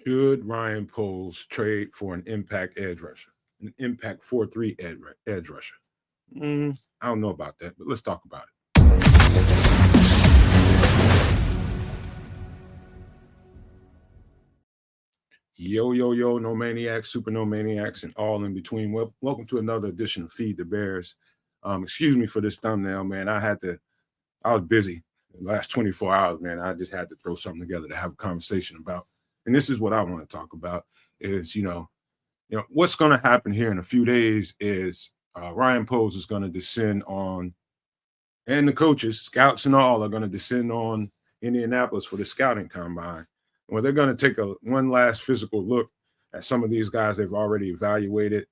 Should Ryan Poles trade for an impact edge rusher, an impact 4-3 edge rusher? I don't know about that, but let's talk about it. Yo, yo, yo, no maniacs, super no maniacs, and all in between. Welcome to another edition of Feed the Bears. Excuse me for this thumbnail, man. I was busy the last 24 hours, man. I just had to throw something together to have a conversation about. And this is what I want to talk about is, what's going to happen here in a few days is Ryan Poles is going to descend on, and the coaches, scouts and all are going to descend on Indianapolis for the scouting combine. Well, they're going to take one last physical look at some of these guys they've already evaluated.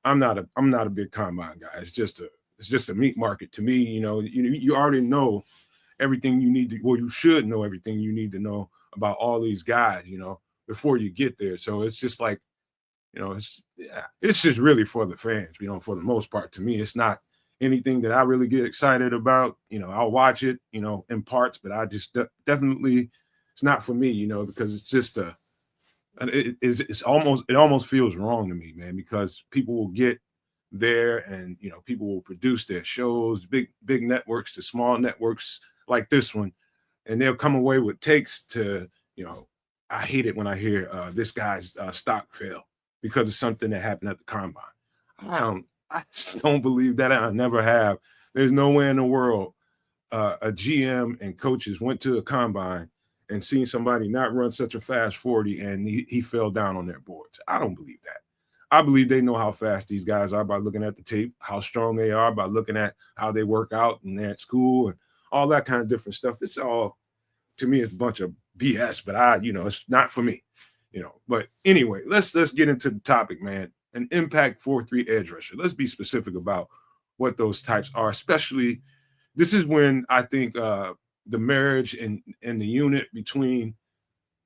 I'm not a big combine guy. It's just a meat market to me. You already know everything you need to. Well, you should know everything you need to know about all these guys. Before you get there. So it's just like, it's just really for the fans. For the most part, to me, it's not anything that I really get excited about. I'll watch it, in parts, but I just definitely it's not for me, because it's just it almost feels wrong to me, man, because people will get there and people will produce their shows, big networks to small networks like this one, and they'll come away with takes to, I hate it when I hear this guy's stock fell because of something that happened at the combine. I just don't believe that. I never have. There's no way in the world a GM and coaches went to a combine and seen somebody not run such a fast 40 and he fell down on their boards. I don't believe that. I believe they know how fast these guys are by looking at the tape, how strong they are by looking at how they work out and they're at school and all that kind of different stuff. It's all, to me, it's a bunch of BS, but it's not for me, But anyway, let's get into the topic, man. An impact 4-3 edge rusher. Let's be specific about what those types are, especially this is when I think the marriage and the unit between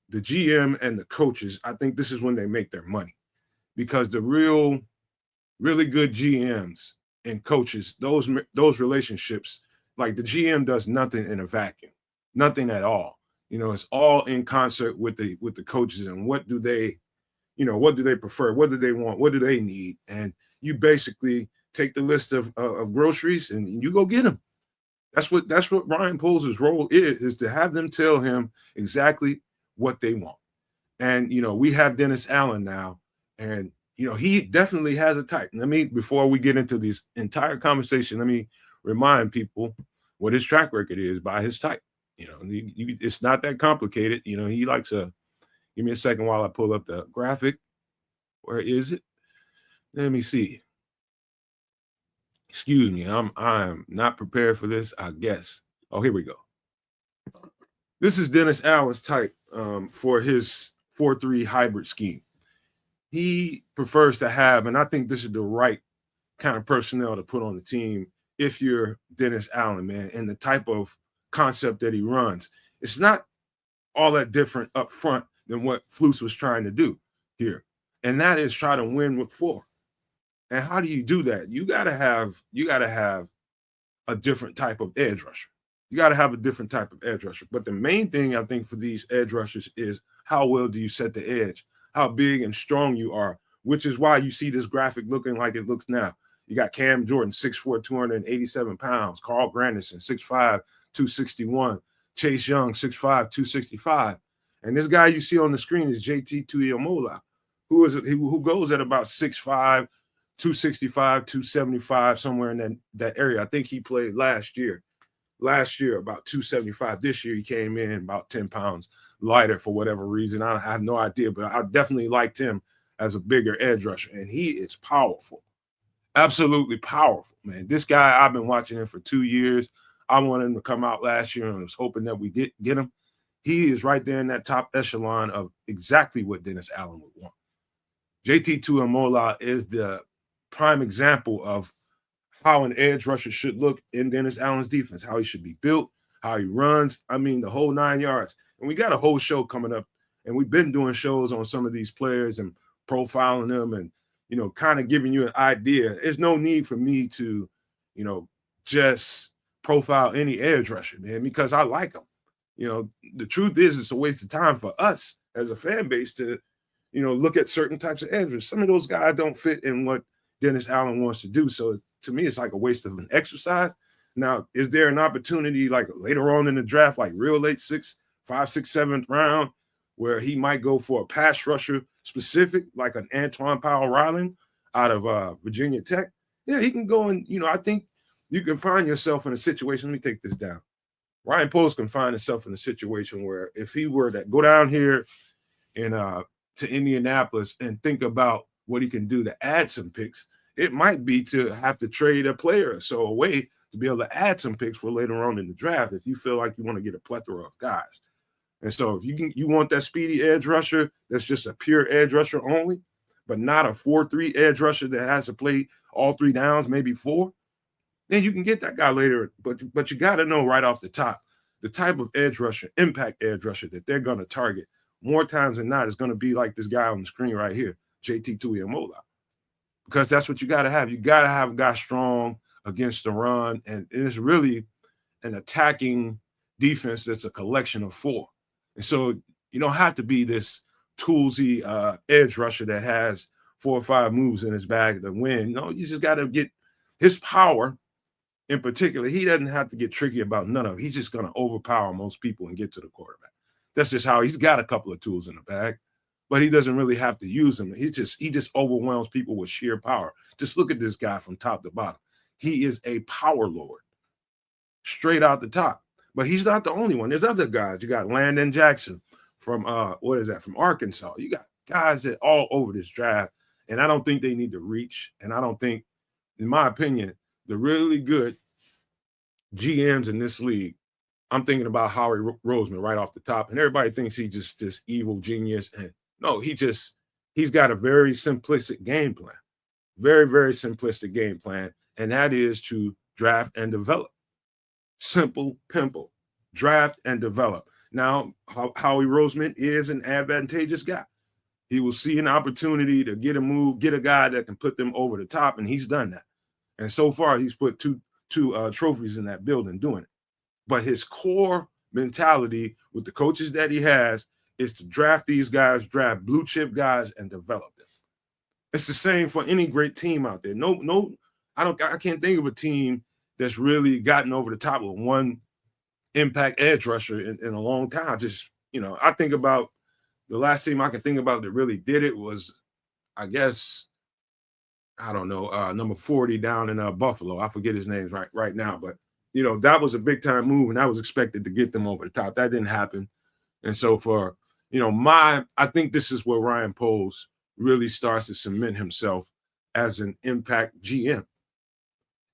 the GM and the coaches, I think this is when they make their money, because the really good GMs and coaches, those relationships, like the GM does nothing in a vacuum, nothing at all. It's all in concert with the coaches and what do they prefer, what do they want, what do they need, and you basically take the list of groceries and you go get them. That's what Ryan Poles' role is to have them tell him exactly what they want. And we have Dennis Allen now, and he definitely has a type. Before we get into this entire conversation, let me remind people what his track record is by his type. It's not that complicated. He likes a. Give me a second while I pull up the graphic. Where is it? Let me see. Excuse me, I'm not prepared for this, I guess. Oh, here we go. This is Dennis Allen's type for his 4-3 hybrid scheme. He prefers to have, and I think this is the right kind of personnel to put on the team if you're Dennis Allen, man, and the type of concept that he runs. It's not all that different up front than what Flus was trying to do here. And that is try to win with 4. And how do you do that? You gotta have a different type of edge rusher. You gotta have a different type of edge rusher. But the main thing I think for these edge rushers is how well do you set the edge, how big and strong you are, which is why you see this graphic looking like it looks now. You got Cam Jordan, 6'4", 287 pounds, Carl Granderson, 6'5", 261, Chase Young, 6'5", 265. And this guy you see on the screen is JT Tuiamola, who goes at about 6'5", 265, 275, somewhere in that area. I think he played last year about 275. This year he came in about 10 pounds lighter for whatever reason. I have no idea, but I definitely liked him as a bigger edge rusher, and he is powerful, absolutely powerful, man. This guy, I've been watching him for 2 years. I wanted him to come out last year and was hoping that we get him. He is right there in that top echelon of exactly what Dennis Allen would want. JT Tuiamola is the prime example of how an edge rusher should look in Dennis Allen's defense, how he should be built, how he runs. The whole 9 yards. And we got a whole show coming up, and we've been doing shows on some of these players and profiling them and, kind of giving you an idea. There's no need for me to, just profile any edge rusher, man, because I like them. The truth is it's a waste of time for us as a fan base to, look at certain types of edge rushers. Some of those guys don't fit in what Dennis Allen wants to do. So to me, it's like a waste of an exercise. Now, is there an opportunity like later on in the draft, like real late 6th, 5th, 6th, 7th round, where he might go for a pass rusher specific, like an Antoine Powell-Ryland out of Virginia Tech? Yeah, he can go and, I think you can find yourself in a situation. Let me take this down. Ryan Poles can find himself in a situation where if he were to go down here and to Indianapolis and think about what he can do to add some picks, it might be to have to trade a player or so away to be able to add some picks for later on in the draft if you feel like you want to get a plethora of guys. And so if you want that speedy edge rusher that's just a pure edge rusher only, but not a 4-3 edge rusher that has to play all 3 downs, maybe 4, then you can get that guy later. But you got to know right off the top the type of edge rusher, impact edge rusher that they're going to target more times than not is going to be like this guy on the screen right here, JT Tuiamola, because that's what you got to have. You got to have a guy strong against the run, and it's really an attacking defense that's a collection of 4. And so you don't have to be this toolsy edge rusher that has 4 or 5 moves in his bag to win. No, you just got to get his power. In particular, he doesn't have to get tricky about none of it. He's just going to overpower most people and get to the quarterback. That's just how he's got a couple of tools in the bag, but he doesn't really have to use them. He just overwhelms people with sheer power. Just look at this guy from top to bottom. He is a power lord, straight out the top. But he's not the only one. There's other guys. You got Landon Jackson from from Arkansas. You got guys that all over this draft, and I don't think they need to reach. And I don't think, in my opinion, the really good GMs in this league, I'm thinking about Howie Roseman right off the top, and everybody thinks he's just this evil genius. And no, he's got a very simplistic game plan, very, very simplistic game plan, and that is to draft and develop. Simple, pimple, draft and develop. Now, Howie Roseman is an advantageous guy. He will see an opportunity to get a guy that can put them over the top, and he's done that. And so far, he's put two trophies in that building doing it. But his core mentality with the coaches that he has is to draft these guys, draft blue chip guys, and develop them. It's the same for any great team out there. I can't think of a team that's really gotten over the top with one impact edge rusher in a long time. I think about the last team I can think about that really did it was, I guess, I don't know, number 40 down in Buffalo. I forget his name right now, but that was a big time move, and that was expected to get them over the top. That didn't happen. And so I think this is where Ryan Poles really starts to cement himself as an impact GM.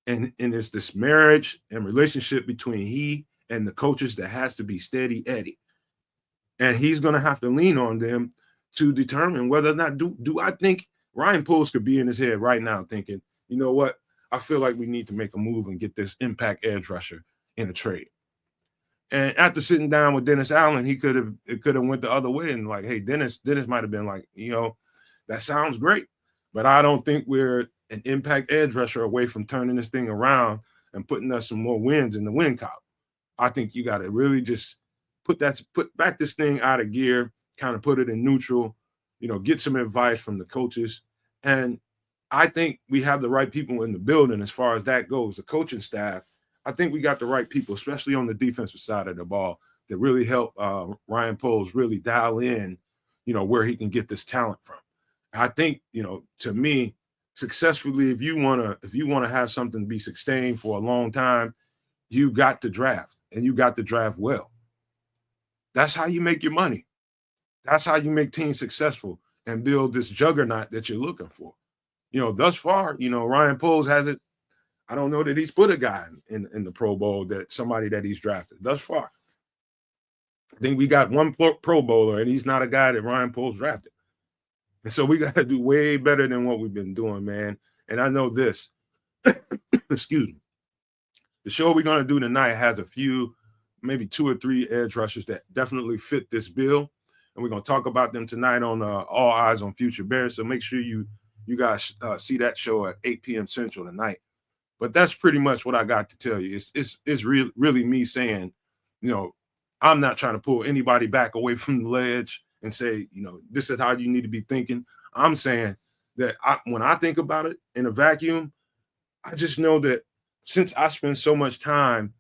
And it's this marriage and relationship between he and the coaches that has to be steady Eddie. And he's going to have to lean on them to determine whether or not do I think Ryan Poles could be in his head right now thinking, you know what, I feel like we need to make a move and get this impact edge rusher in a trade. And after sitting down with Dennis Allen, it could have went the other way and like, hey, Dennis might have been like, that sounds great, but I don't think we're an impact edge rusher away from turning this thing around and putting us some more wins in the win column. I think you got to really just put back this thing out of gear, kind of put it in neutral, get some advice from the coaches. And I think we have the right people in the building as far as that goes. The coaching staff, I think we got the right people, especially on the defensive side of the ball, that really help Ryan Poles really dial in, where he can get this talent from. I think, to me, successfully, if you want to have something be sustained for a long time, you got to draft, and you got to draft well. That's how you make your money. That's how you make teams successful and build this juggernaut that you're looking for. Thus far, Ryan Poles hasn't. I don't know that he's put a guy in the Pro Bowl somebody that he's drafted thus far. I think we got one Pro Bowler, and he's not a guy that Ryan Poles drafted. And so we got to do way better than what we've been doing, man. And I know this. Excuse me. The show we're going to do tonight has a few, maybe 2 or 3 edge rushers that definitely fit this bill. And we're going to talk about them tonight on All Eyes on Future Bears. So make sure you guys see that show at 8 p.m. Central tonight. But that's pretty much what I got to tell you. It's really me saying, I'm not trying to pull anybody back away from the ledge and say, this is how you need to be thinking. I'm saying that when I think about it in a vacuum, I just know that since I spend so much time,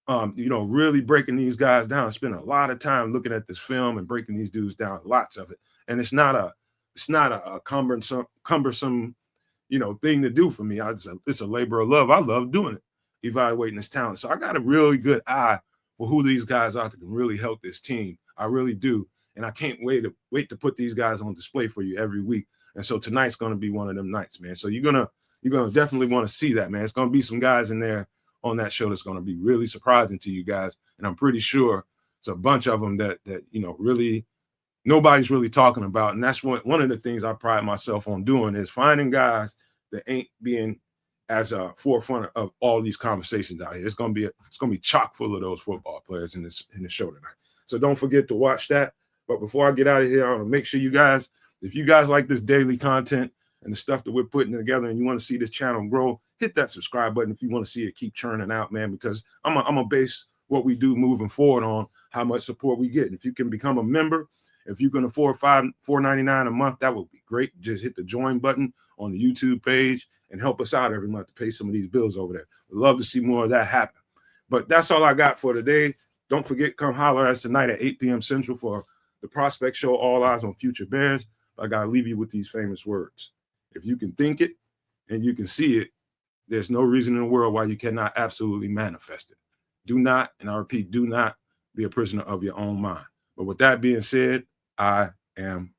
really breaking these guys down, I spend a lot of time looking at this film and breaking these dudes down, lots of it. And it's not a cumbersome thing to do for me. It's a labor of love. I love doing it, evaluating this talent. So I got a really good eye for who these guys are that can really help this team. I really do. And I can't wait to put these guys on display for you every week. And so tonight's going to be one of them nights, man. So you're gonna definitely want to see that, man. It's going to be some guys in there on that show that's going to be really surprising to you guys. And I'm pretty sure it's a bunch of them that really nobody's really talking about. And that's one of the things I pride myself on doing is finding guys that ain't being as a forefront of all these conversations out here. It's gonna be chock full of those football players in the show tonight. So don't forget to watch that. But before I get out of here, I want to make sure you guys, if you guys like this daily content and the stuff that we're putting together, and you want to see this channel grow, hit that subscribe button if you want to see it keep churning out, man. Because I'm gonna base what we do moving forward on how much support we get. If you can become a member, if you can afford $4.99 a month, that would be great. Just hit the join button on the YouTube page and help us out every month to pay some of these bills over there. We'd love to see more of that happen. But that's all I got for today. Don't forget, come holler at us tonight at 8 p.m. Central for the Prospect Show, All Eyes on Future Bears. But I got to leave you with these famous words. If you can think it and you can see it, there's no reason in the world why you cannot absolutely manifest it. Do not, and I repeat, do not be a prisoner of your own mind. But with that being said, I am